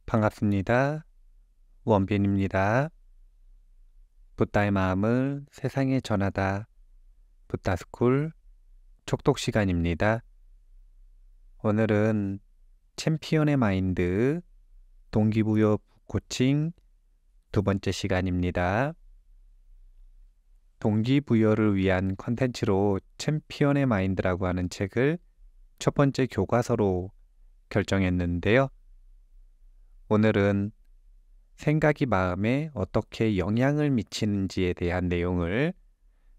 반갑습니다. 원빈입니다. 붓다의 마음을 세상에 전하다. 붓다스쿨 촉독 시간입니다. 오늘은 챔피언의 마인드 동기부여 코칭 두 번째 시간입니다. 동기부여를 위한 컨텐츠로 챔피언의 마인드라고 하는 책을 첫 번째 교과서로 결정했는데요. 오늘은 생각이 마음에 어떻게 영향을 미치는지에 대한 내용을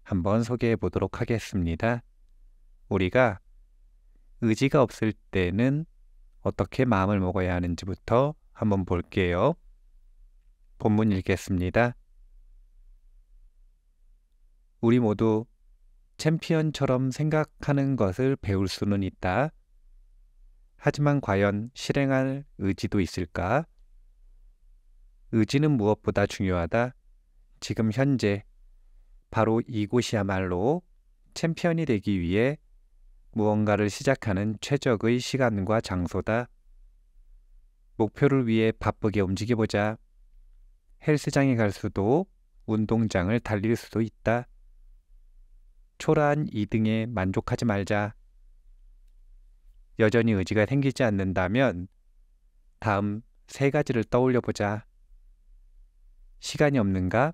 한번 소개해 보도록 하겠습니다. 우리가 의지가 없을 때는 어떻게 마음을 먹어야 하는지부터 한번 볼게요. 본문 읽겠습니다. 우리 모두 챔피언처럼 생각하는 것을 배울 수는 있다. 하지만 과연 실행할 의지도 있을까? 의지는 무엇보다 중요하다. 지금 현재 바로 이곳이야말로 챔피언이 되기 위해 무언가를 시작하는 최적의 시간과 장소다. 목표를 위해 바쁘게 움직여보자. 헬스장에 갈 수도 운동장을 달릴 수도 있다. 초라한 2등에 만족하지 말자. 여전히 의지가 생기지 않는다면 다음 3가지를 떠올려 보자. 시간이 없는가?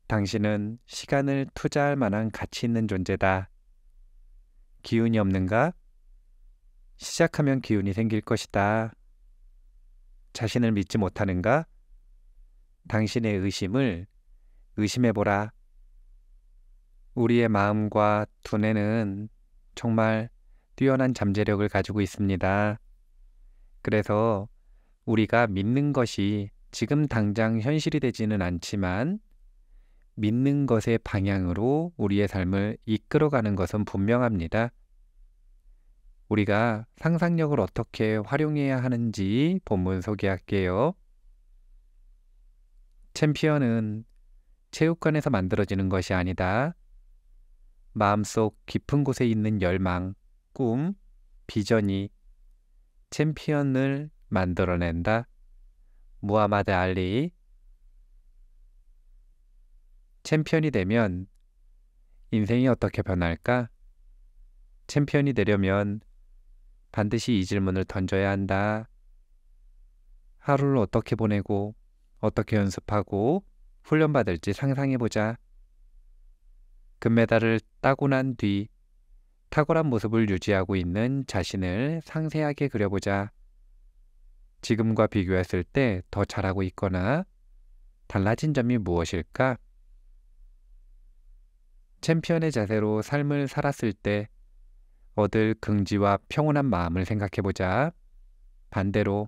당신은 시간을 투자할 만한 가치 있는 존재다. 기운이 없는가? 시작하면 기운이 생길 것이다. 자신을 믿지 못하는가? 당신의 의심을 의심해보라. 우리의 마음과 두뇌는 정말 뛰어난 잠재력을 가지고 있습니다. 그래서 우리가 믿는 것이 지금 당장 현실이 되지는 않지만 믿는 것의 방향으로 우리의 삶을 이끌어가는 것은 분명합니다. 우리가 상상력을 어떻게 활용해야 하는지 본문 소개할게요. 챔피언은 체육관에서 만들어지는 것이 아니다. 마음속 깊은 곳에 있는 열망, 꿈, 비전이 챔피언을 만들어낸다. 무하마드 알리. 챔피언이 되면 인생이 어떻게 변할까? 챔피언이 되려면 반드시 이 질문을 던져야 한다. 하루를 어떻게 보내고 어떻게 연습하고 훈련받을지 상상해보자. 금메달을 따고 난 뒤 탁월한 모습을 유지하고 있는 자신을 상세하게 그려보자. 지금과 비교했을 때 더 잘하고 있거나 달라진 점이 무엇일까? 챔피언의 자세로 삶을 살았을 때 얻을 긍지와 평온한 마음을 생각해보자. 반대로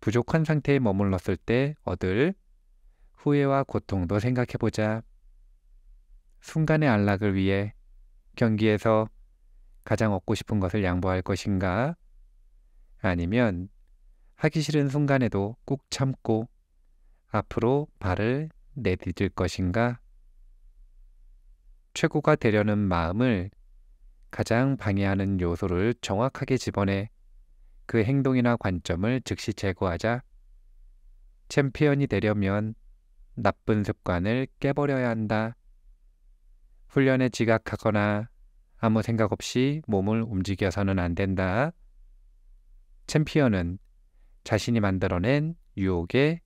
부족한 상태에 머물렀을 때 얻을 후회와 고통도 생각해보자. 순간의 안락을 위해 경기에서 가장 얻고 싶은 것을 양보할 것인가? 아니면 하기 싫은 순간에도 꾹 참고 앞으로 발을 내디딜 것인가? 최고가 되려는 마음을 가장 방해하는 요소를 정확하게 집어내 그 행동이나 관점을 즉시 제거하자. 챔피언이 되려면 나쁜 습관을 깨버려야 한다. 훈련에 지각하거나 아무 생각 없이 몸을 움직여서는 안 된다. 챔피언은 자신이 만들어낸 유혹에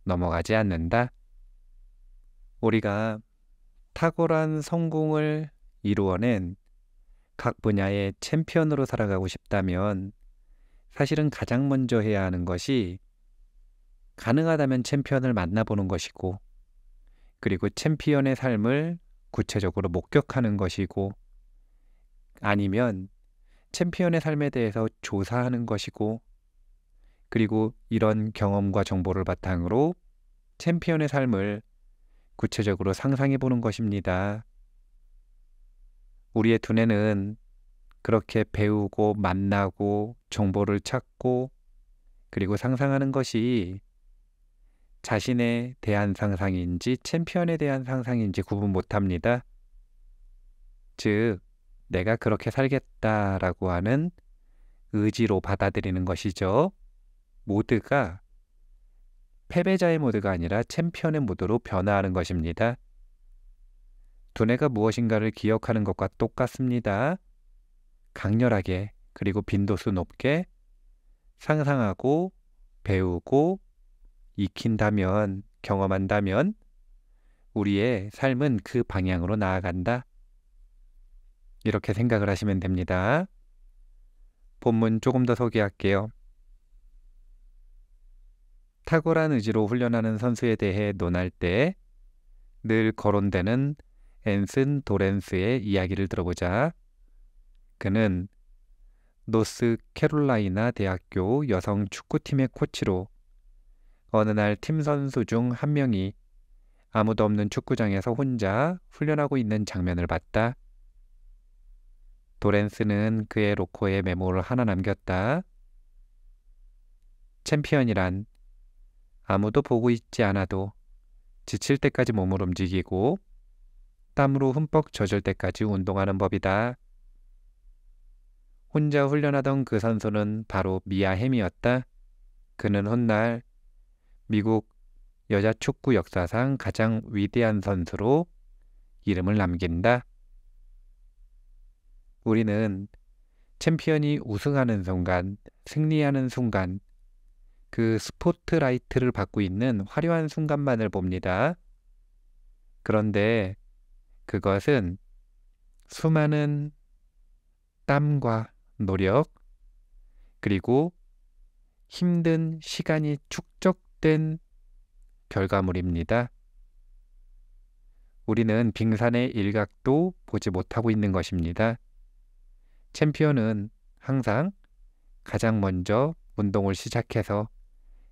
넘어가지 않는다. 우리가 탁월한 성공을 이루어낸 각 분야의 챔피언으로 살아가고 싶다면 사실은 가장 먼저 해야 하는 것이 가능하다면 챔피언을 만나보는 것이고, 그리고 챔피언의 삶을 구체적으로 목격하는 것이고, 아니면 챔피언의 삶에 대해서 조사하는 것이고, 그리고 이런 경험과 정보를 바탕으로 챔피언의 삶을 구체적으로 상상해 보는 것입니다. 우리의 두뇌는 그렇게 배우고 만나고 정보를 찾고 그리고 상상하는 것이 자신에 대한 상상인지 챔피언에 대한 상상인지 구분 못합니다. 즉, 내가 그렇게 살겠다라고 하는 의지로 받아들이는 것이죠. 모드가 패배자의 모드가 아니라 챔피언의 모드로 변화하는 것입니다. 두뇌가 무엇인가를 기억하는 것과 똑같습니다. 강렬하게 그리고 빈도수 높게 상상하고 배우고 익힌다면, 경험한다면 우리의 삶은 그 방향으로 나아간다. 이렇게 생각을 하시면 됩니다. 본문 조금 더 소개할게요. 탁월한 의지로 훈련하는 선수에 대해 논할 때 늘 거론되는 앤슨 도렌스의 이야기를 들어보자. 그는 노스캐롤라이나 대학교 여성 축구팀의 코치로 어느 날 팀 선수 중 한 명이 아무도 없는 축구장에서 혼자 훈련하고 있는 장면을 봤다. 도렌스는 그의 로커에 메모를 하나 남겼다. 챔피언이란 아무도 보고 있지 않아도 지칠 때까지 몸을 움직이고 땀으로 흠뻑 젖을 때까지 운동하는 법이다. 혼자 훈련하던 그 선수는 바로 미아 햄이었다. 그는 훗날 미국 여자 축구 역사상 가장 위대한 선수로 이름을 남긴다. 우리는 챔피언이 우승하는 순간, 승리하는 순간, 그 스포트라이트를 받고 있는 화려한 순간만을 봅니다. 그런데 그것은 수많은 땀과 노력, 그리고 힘든 시간이 축적된 결과물입니다. 우리는 빙산의 일각도 보지 못하고 있는 것입니다. 챔피언은 항상 가장 먼저 운동을 시작해서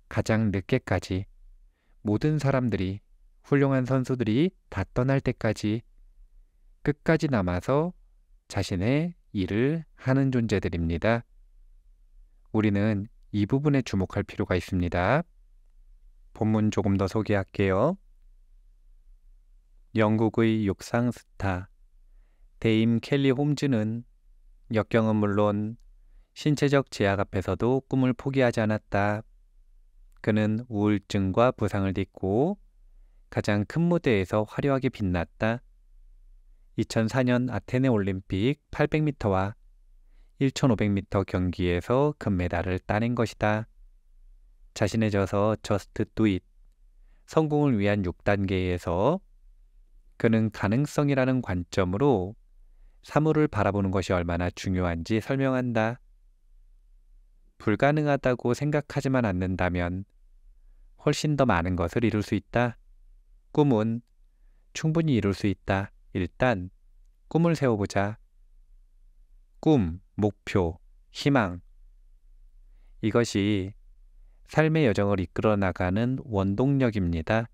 가장 늦게까지 모든 사람들이, 훌륭한 선수들이 다 떠날 때까지 끝까지 남아서 자신의 일을 하는 존재들입니다. 우리는 이 부분에 주목할 필요가 있습니다. 본문 조금 더 소개할게요. 영국의 육상 스타 데임 켈리 홈즈는 역경은 물론 신체적 제약 앞에서도 꿈을 포기하지 않았다. 그는 우울증과 부상을 딛고 가장 큰 무대에서 화려하게 빛났다. 2004년 아테네 올림픽 800m와 1500m 경기에서 금메달을 따낸 것이다. 자신의 저서 Just Do It, 성공을 위한 6단계에서 그는 가능성이라는 관점으로 사물을 바라보는 것이 얼마나 중요한지 설명한다. 불가능하다고 생각하지만 않는다면 훨씬 더 많은 것을 이룰 수 있다. 꿈은 충분히 이룰 수 있다. 일단 꿈을 세워보자. 꿈, 목표, 희망. 이것이 삶의 여정을 이끌어 나가는 원동력입니다.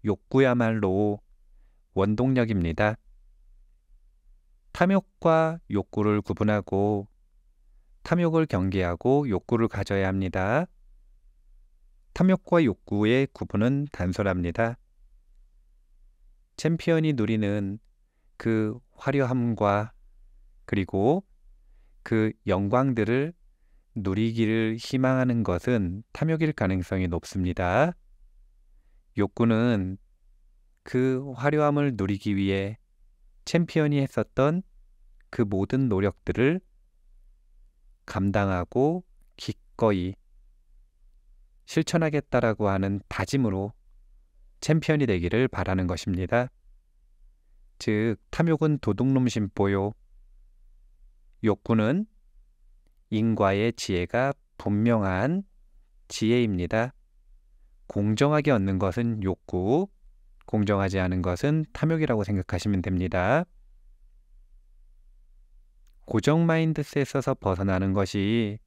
욕구야말로 원동력입니다. 탐욕과 욕구를 구분하고 탐욕을 경계하고 욕구를 가져야 합니다. 탐욕과 욕구의 구분은 단순합니다. 챔피언이 누리는 그 화려함과 그리고 그 영광들을 누리기를 희망하는 것은 탐욕일 가능성이 높습니다. 욕구는 그 화려함을 누리기 위해 챔피언이 했었던 그 모든 노력들을 감당하고 기꺼이 실천하겠다라고 하는 다짐으로 챔피언이 되기를 바라는 것입니다. 즉, 탐욕은 도둑놈 심보요. 욕구는 인과의 지혜가 분명한 지혜입니다. 공정하게 얻는 것은 욕구, 공정하지 않은 것은 탐욕이라고 생각하시면 됩니다. 고정 마인드셋에서 벗어나는 것이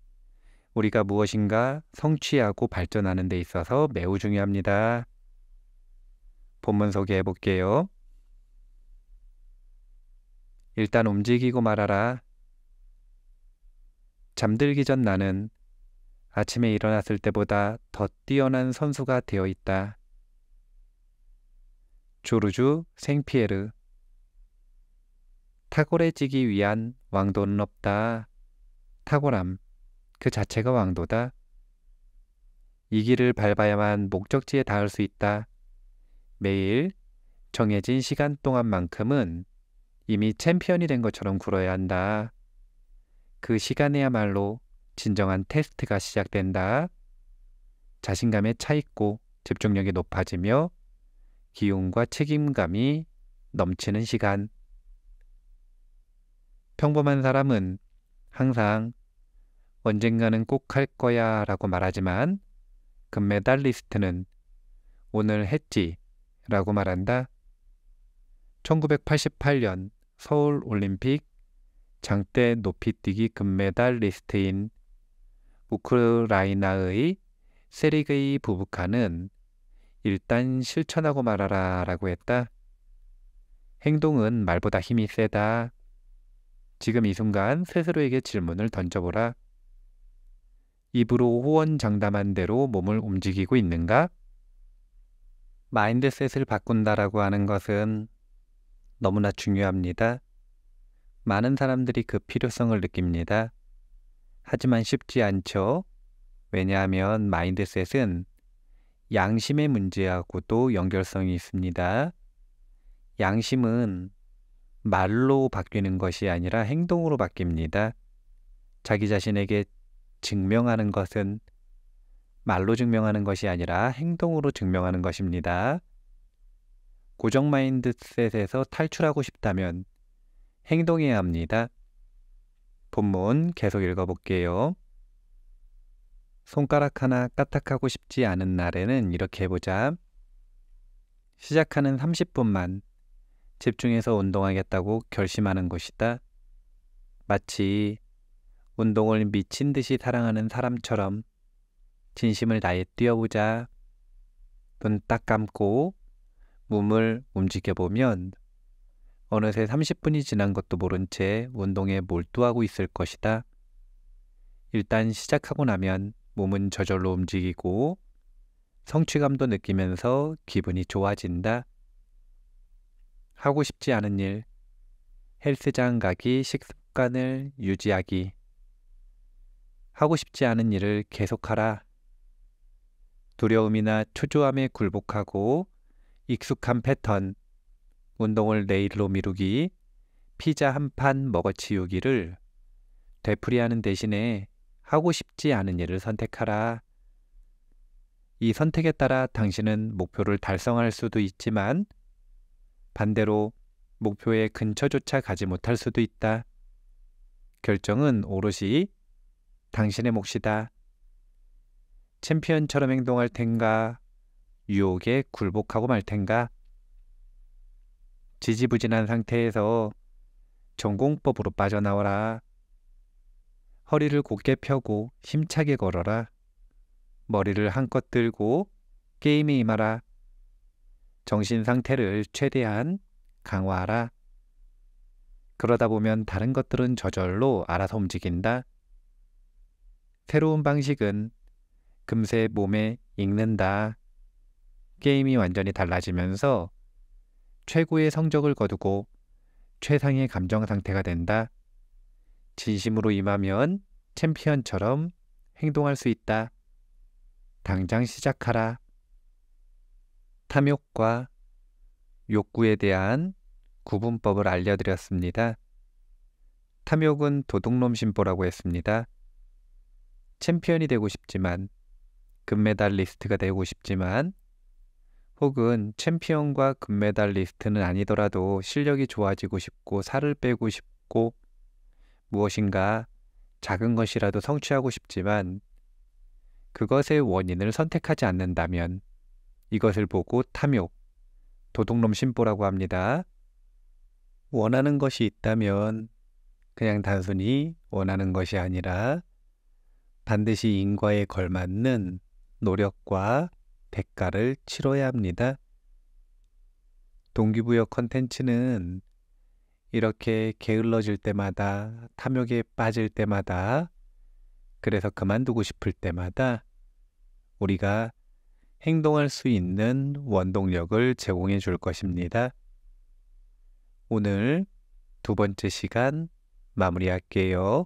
우리가 무엇인가 성취하고 발전하는 데 있어서 매우 중요합니다. 본문 소개해 볼게요. 일단 움직이고 말아라. 잠들기 전 나는 아침에 일어났을 때보다 더 뛰어난 선수가 되어 있다. 조르주 생피에르. 탁월해지기 위한 왕도는 없다. 탁월함 그 자체가 왕도다. 이 길을 밟아야만 목적지에 닿을 수 있다. 매일 정해진 시간 동안만큼은 이미 챔피언이 된 것처럼 굴어야 한다. 그 시간에야말로 진정한 테스트가 시작된다. 자신감에 차있고 집중력이 높아지며 기운과 책임감이 넘치는 시간. 평범한 사람은 항상 언젠가는 꼭 할 거야 라고 말하지만 금메달리스트는 오늘 했지 라고 말한다. 1988년 서울 올림픽 장대 높이뛰기 금메달리스트인 우크라이나의 세르게이 부부카는 일단 실천하고 말아라 라고 했다. 행동은 말보다 힘이 세다. 지금 이 순간 스스로에게 질문을 던져보라. 입으로 호언장담한 대로 몸을 움직이고 있는가? 마인드셋을 바꾼다라고 하는 것은 너무나 중요합니다. 많은 사람들이 그 필요성을 느낍니다. 하지만 쉽지 않죠. 왜냐하면 마인드셋은 양심의 문제하고도 연결성이 있습니다. 양심은 말로 바뀌는 것이 아니라 행동으로 바뀝니다. 자기 자신에게 증명하는 것은 말로 증명하는 것이 아니라 행동으로 증명하는 것입니다. 고정 마인드셋에서 탈출하고 싶다면 행동해야 합니다. 본문 계속 읽어볼게요. 손가락 하나 까딱하고 싶지 않은 날에는 이렇게 해보자. 시작하는 30분만 집중해서 운동하겠다고 결심하는 것이다. 마치 운동을 미친 듯이 사랑하는 사람처럼 진심을 다해 뛰어보자. 눈 딱 감고 몸을 움직여보면 어느새 30분이 지난 것도 모른 채 운동에 몰두하고 있을 것이다. 일단 시작하고 나면 몸은 저절로 움직이고 성취감도 느끼면서 기분이 좋아진다. 하고 싶지 않은 일, 헬스장 가기, 식습관을 유지하기. 하고 싶지 않은 일을 계속하라. 두려움이나 초조함에 굴복하고 익숙한 패턴, 운동을 내일로 미루기, 피자 한 판 먹어치우기를 되풀이하는 대신에 하고 싶지 않은 일을 선택하라. 이 선택에 따라 당신은 목표를 달성할 수도 있지만 반대로 목표의 근처조차 가지 못할 수도 있다. 결정은 오롯이 당신의 몫이다. 챔피언처럼 행동할 텐가, 유혹에 굴복하고 말 텐가. 지지부진한 상태에서 전공법으로 빠져나와라. 허리를 곧게 펴고 힘차게 걸어라. 머리를 한껏 들고 게임에 임하라. 정신 상태를 최대한 강화하라. 그러다 보면 다른 것들은 저절로 알아서 움직인다. 새로운 방식은 금세 몸에 익는다. 게임이 완전히 달라지면서 최고의 성적을 거두고 최상의 감정 상태가 된다. 진심으로 임하면 챔피언처럼 행동할 수 있다. 당장 시작하라. 탐욕과 욕구에 대한 구분법을 알려드렸습니다. 탐욕은 도둑놈 심보라고 했습니다. 챔피언이 되고 싶지만, 금메달리스트가 되고 싶지만, 혹은 챔피언과 금메달리스트는 아니더라도 실력이 좋아지고 싶고 살을 빼고 싶고 무엇인가 작은 것이라도 성취하고 싶지만 그것의 원인을 선택하지 않는다면 이것을 보고 탐욕, 도둑놈 심보라고 합니다. 원하는 것이 있다면 그냥 단순히 원하는 것이 아니라 반드시 인과에 걸맞는 노력과 대가를 치러야 합니다. 동기부여 컨텐츠는 이렇게 게을러질 때마다, 탐욕에 빠질 때마다, 그래서 그만두고 싶을 때마다 우리가 행동할 수 있는 원동력을 제공해 줄 것입니다. 오늘 두 번째 시간 마무리할게요.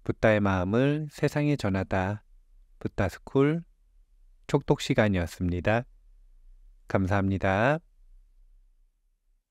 붓다의 마음을 세상에 전하다. 붓다스쿨 촉독 시간이었습니다. 감사합니다.